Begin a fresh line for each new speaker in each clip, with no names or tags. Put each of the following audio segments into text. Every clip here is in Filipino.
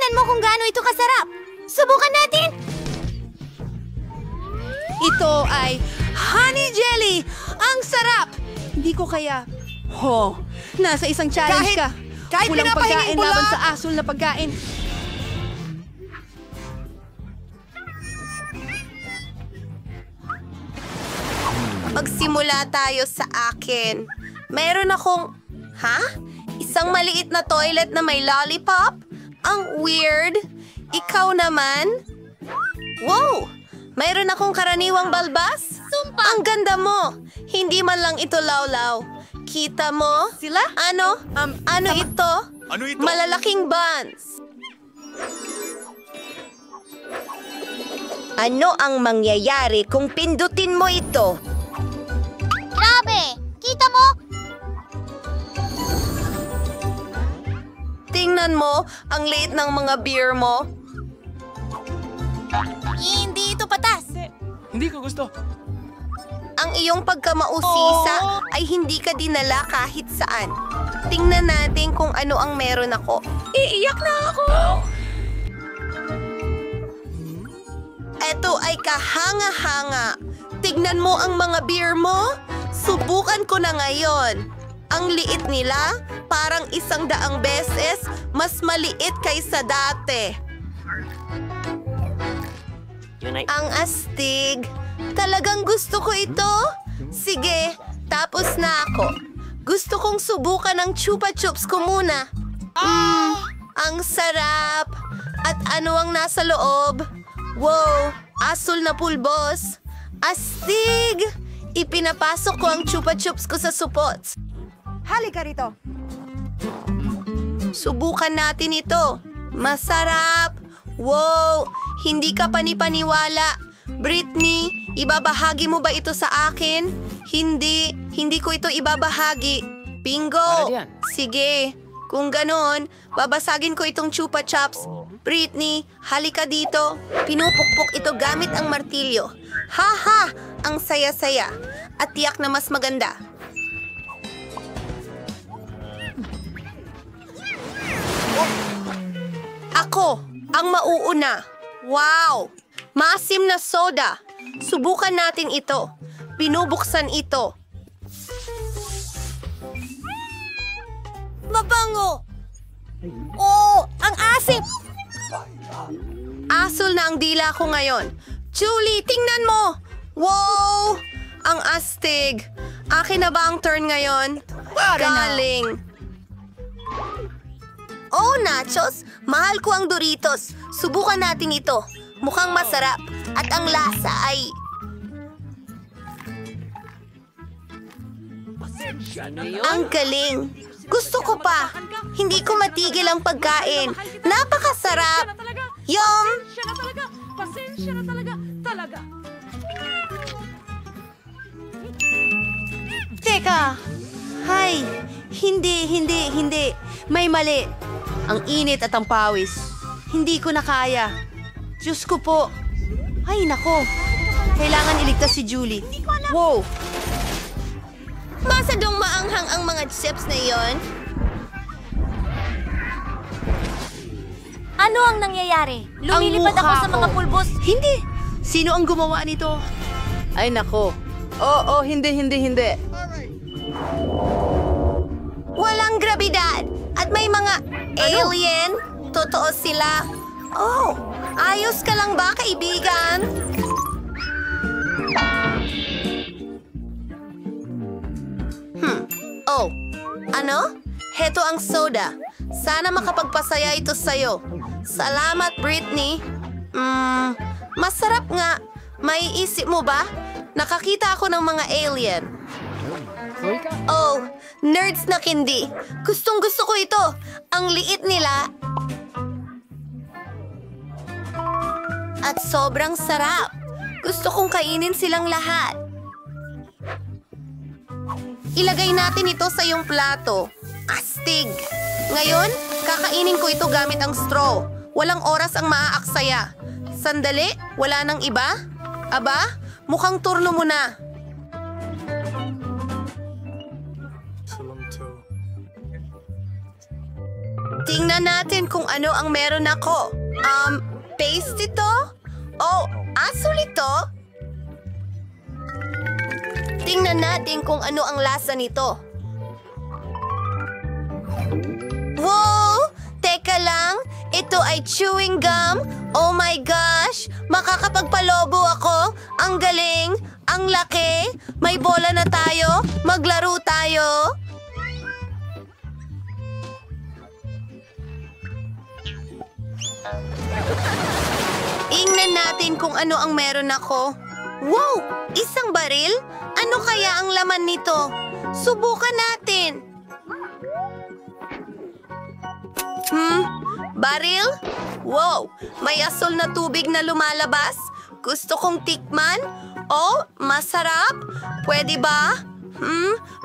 Tingnan mo kung gaano ito kasarap. Subukan natin!
Ito ay honey jelly! Ang sarap! Hindi ko kaya... nasa isang challenge ka.
Kahit
Walang
pinapahinging
pagkain laban
bulat!
sa asul na pagkain.
Magsimula tayo sa akin. Meron akong... Isang maliit na toilet na may lollipop? Ang weird. Ikaw naman? Wow! Mayroon akong karaniwang balbas? Ang ganda mo! Hindi man lang ito lawlaw. Kita mo?
Sila?
Ano? Ano ito?
Ano ito?
Malalaking buns. Ano ang mangyayari kung pindutin mo ito?
Grabe! Kita mo?
Tingnan mo, ang liit ng mga beer mo.
Hindi ito patas.
Hindi ko gusto.
Ang iyong pagkamausisa ay hindi ka dinala kahit saan. Tingnan natin kung ano ang meron ako. Iiyak na ako! Eto ay kahanga-hanga. Tignan mo ang mga beer mo. Subukan ko na ngayon. Ang liit nila, parang 100 beses mas maliit kaysa dati. Ang astig. Talagang gusto ko ito. Sige, tapos na ako. Gusto kong subukan ang chupa chups ko muna. Ang sarap. At ano ang nasa loob? Wow, asul na pulbos. Astig! Ipinapasok ko ang chupa chups ko sa supot.
Halika rito.
Subukan natin ito. Masarap. Wow! Hindi ka panipaniwala. Britney, ibabahagi mo ba ito sa akin? Hindi. Hindi ko ito ibabahagi. Bingo! Sige. Kung ganon, babasagin ko itong chupa chops. Britney, halika dito. Pinupukpok ito gamit ang martilyo. Ha-ha! Ang saya-saya. At tiyak na mas maganda. Ako, ang mauuna. Wow! Maasim na soda. Subukan natin ito. Binubuksan ito.
Mabango! Oh, ang asim!
Asul na ang dila ko ngayon. Julie, tingnan mo! Wow! Ang astig. Akin na ba ang turn ngayon? Galing. Oh, nachos! Mahal ko ang Doritos. Subukan natin ito. Mukhang masarap. At ang lasa ay... Ang galing. Gusto ko pa. Hindi ko matigil ang pagkain. Napakasarap. Yum!
Pasensya na talaga.
Teka! Hay! Hindi. May mali. Ang init at ang pawis. Hindi ko na kaya. Diyos ko po. Ay, nako. Kailangan iligtas si Julie. Wow!
Masadong maanghang ang mga chips na yon.
Ano ang nangyayari? Lumilipad
Ang
ako
mukha
sa mga
ko.
pulbos.
Hindi! Sino ang gumawa nito? Ay, nako. Oo, hindi.
Walang grabidad. At may mga alien. Totoo sila. Oh, ayos ka lang ba, kaibigan? Oh, ano? Heto ang soda. Sana makapagpasaya ito sa'yo. Salamat, Britney. Masarap nga. May isip mo ba? Nakakita ako ng mga alien. Oh, nerds na kindi. Gustong gusto ko ito. Ang liit nila. At sobrang sarap. Gusto kong kainin silang lahat. Ilagay natin ito sa iyong plato. Astig! Ngayon, kakainin ko ito gamit ang straw. Walang oras ang maaaksaya. Sandali, wala nang iba? Aba, mukhang turno mo na. Tingnan natin kung ano ang meron ako. Paste ito? Oh, asul ito? Tingnan natin kung ano ang lasa nito. Wow! Teka lang, ito ay chewing gum. Oh my gosh! Makakapagpalobo ako. Ang galing! Ang laki! May bola na tayo. Maglaro tayo. Ingnan natin kung ano ang meron ako. Wow! Isang baril? Ano kaya ang laman nito? Subukan natin. Baril? Wow! May asul na tubig na lumalabas. Gusto kong tikman? Oh, masarap? Pwede ba?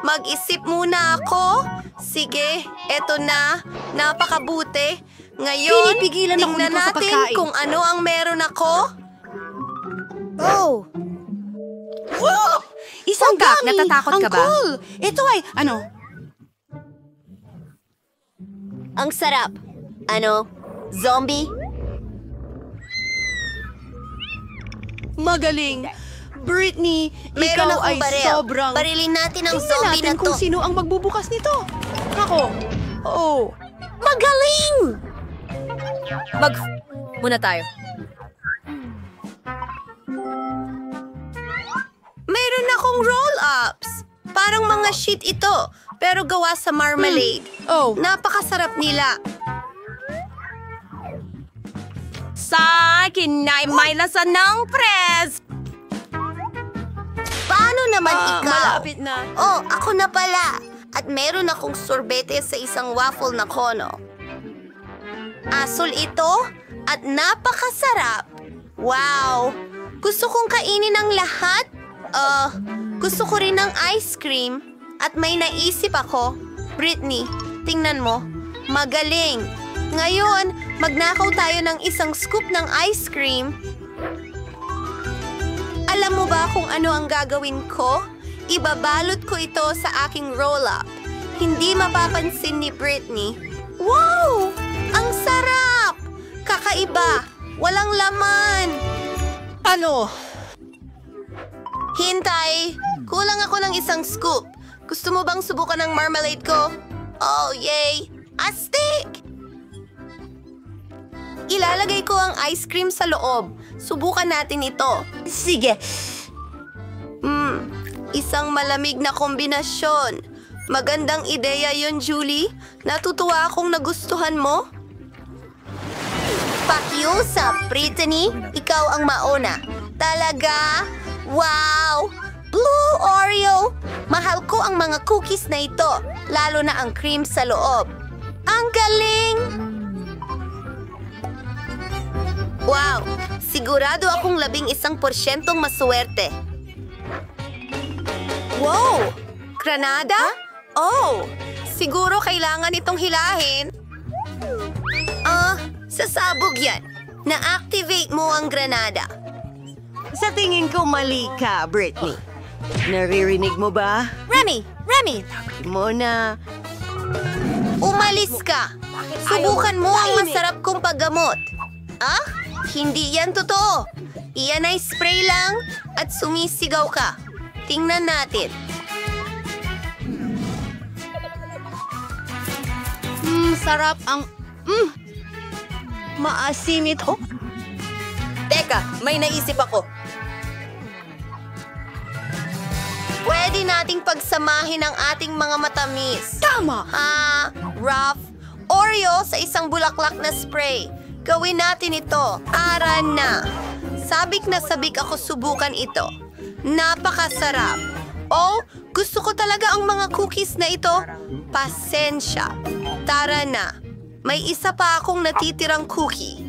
Mag-isip muna ako. Sige, eto na. Napakabuti. Ngayon,
Pinipigilan ako
tingnan
nito sa
natin
pagkain.
kung ano ang meron ako.
Oh!
Isang
Gak,
natatakot ka ba?
Uncle!
Ito ay, ano?
Ang sarap. Ano? Zombie?
Magaling. Britney,
Meron
ikaw
akong
ay
baril.
sobrang...
Barilin natin ang
Tingnan
zombie
natin
na to.
kung sino ang magbubukas nito. Ako. Oh.
Magaling! Muna tayo.
Meron akong roll-ups. Parang mga sheet ito, pero gawa sa marmalade.
Oh.
Napakasarap nila.
Sa akin ay may lasa ng press.
Paano naman ikaw?
Malapit na.
Oh, ako na pala. At meron akong sorbete sa isang waffle na kono. Asul ito at napakasarap. Wow! Gusto kong kainin ang lahat. Gusto ko rin ng ice cream. At may naisip ako. Britney, tingnan mo. Magaling. Ngayon, magnakaw tayo ng isang scoop ng ice cream. Alam mo ba kung ano ang gagawin ko? Ibabalot ko ito sa aking roll-up. Hindi mapapansin ni Britney. Wow! Ang sarap! Kakaiba! Walang laman!
Ano?
Hintay! Kulang ako ng isang scoop. Gusto mo bang subukan ng marmalade ko? Oh, yay! Astig! Ilalagay ko ang ice cream sa loob. Subukan natin ito.
Sige.
Isang malamig na kombinasyon. Magandang ideya yon, Julie. Natutuwa akong nagustuhan mo. Pakiusap, Brittany. Ikaw ang mauna. Talaga? Wow! Blue Oreo! Mahal ko ang mga cookies na ito, lalo na ang cream sa loob. Ang galing! Wow! Sigurado akong 11% maswerte. Wow! Granada? Oh! Siguro kailangan itong hilahin. Sasabog yan. Na-activate mo ang granada.
Sa tingin ko mali ka, Britney. Naririnig mo ba?
Remy! Remy!
Mo na...
Umalis ka! Subukan mo ang masarap kong paggamot. Ah? Hindi yan totoo. Iyan ay spray lang at sumisigaw ka. Tingnan natin.
Sarap ang... Maasim ito.
Teka, may naisip ako. Pwede nating pagsamahin ang ating mga matamis.
Tama!
Rough. Oreo sa isang bulaklak na spray. Gawin natin ito. Aran na. Sabik na sabik ako subukan ito. Napakasarap. Oh, gusto ko talaga ang mga cookies na ito. Pasensya. Tara na. May isa pa akong natitirang cookie.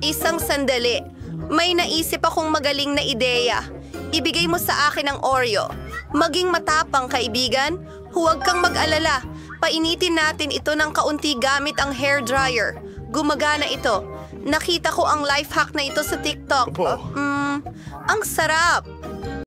Isang sandali. May naisip akong magaling na ideya. Ibigay mo sa akin ang Oreo. Maging matapang, kaibigan. Huwag kang mag-alala. Painitin natin ito ng kaunti gamit ang hair dryer. Gumagana ito. Nakita ko ang life hack na ito sa TikTok. Ang sarap.